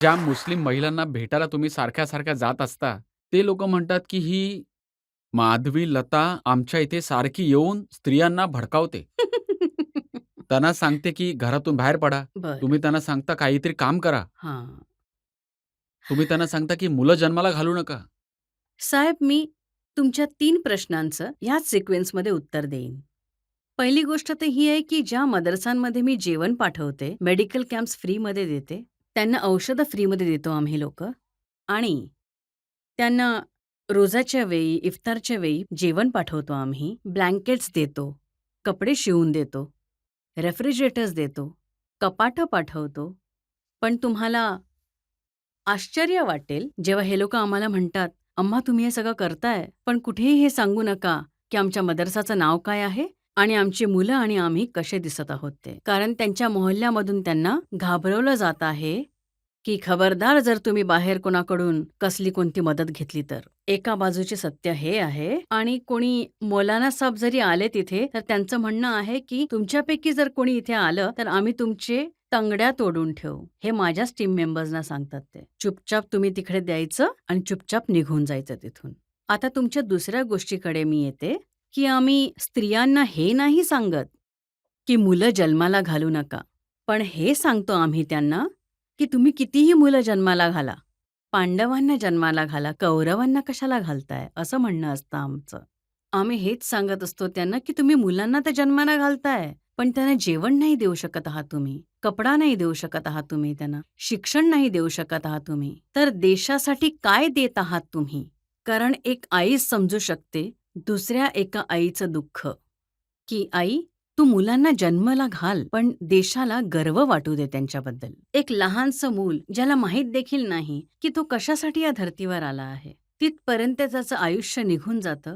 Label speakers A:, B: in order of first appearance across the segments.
A: ज्या मुस्लिम महिलांना भेटायला तुम्ही सारख्या-सारख्या जात असता, ते लोकं म्हणतात, की ही माधवी लता आमच्या इथे सारखी येऊन स्त्रियांना भडकावते. त्यांना सांगते, की घरातून बाहेर पडा.
B: बरं.
A: तुम्ही त्यांना सांगता काहीतरी काम करा.
B: हां.
A: तुम्ही त्यांना सांगता, की मुलं जन्माला घालू नका.
B: साहेब, मी तुमच्या 3 प्रश्नांचं ह्याच सिक्वेन्समध्ये उत्तर देईन. पहिली गोष्ट तर ही आहे, की ज्या मदरसांमध्ये मी जेवण पाठवते, मेडिकल कॅम्प्स फ्रीमध्ये देते. त्यांना औषधं फ्रीमध्ये देतो आम्ही लोकं आणि त्यांना रोजाच्या वेळी, इफ्तारच्या वेळी जेवण पाठवतो आम्ही, ब्लँकेट्स देतो, कपडे शिवून देतो, रेफ्रिजरेटर्स देतो, कपाटं पाठवतो. पण तुम्हाला आश्चर्य वाटेल, जेव्हा हे लोकं आम्हाला म्हणतात, "अम्मा तुम्ही हे सगळं करताय, पण कुठेही हे सांगू नका, की आमच्या मदरसाचं नाव काय आहे आणि आमची मुलं आणि आम्ही कसे दिसत आहोत ते." कारण त्यांच्या मोहल्ल्यामधून त्यांना घाबरवलं जात आहे, की खबरदार जर तुम्ही बाहेर कोणाकडून कसली कोणती मदत घेतली तर. एका बाजूचे सत्य हे आहे आणि कोणी मौलाना साहेब जरी आले तिथे, तर त्यांचं म्हणणं आहे, की तुमच्यापैकी जर कोणी इथे आलं, तर आम्ही तुमचे तंगड्या तोडून ठेवू. हे माझ्याच टीम मेंबर्सना सांगतात ते. चुपचाप तुम्ही तिकडे द्यायचं आणि चुपचाप निघून जायचं तिथून. आता तुमच्या दुसऱ्या गोष्टीकडे मी येते, की आम्ही स्त्रियांना हे नाही सांगत, की मुलं जन्माला घालू नका. पण हे सांगतो आम्ही त्यांना, की तुम्ही कितीही मुलं जन्माला घाला. पांडवांना जन्माला घाला, कौरवांना कशाला घालताय? असं म्हणणं असतं आमचं. आम्ही हेच सांगत असतो त्यांना, की तुम्ही मुलांना तर जन्माला घालताय, पण त्यांना जेवण नाही देऊ शकत आहात तुम्ही. कपडा नाही देऊ शकत आहात तुम्ही त्यांना. शिक्षण नाही देऊ शकत आहात तुम्ही. तर देशासाठी काय देत आहात तुम्ही? कारण एक आई समजू शकते दुसऱ्या एका आईचं दुःख, की आई तू मुलांना जन्माला घाल, पण देशाला गर्व वाटू दे त्यांच्याबद्दल. एक लहानसं मूल ज्याला माहीत देखील नाही, की तो कशासाठी या धर्तीवर आला आहे. तिथपर्यंत त्याचं आयुष्य निघून जातं,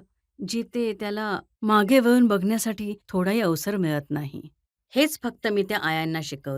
B: जिथे त्याला मागे वळून बघण्यासाठी थोडाही अवसर मिळत नाही. हेच फक्त मी त्या आयांना शिकवते.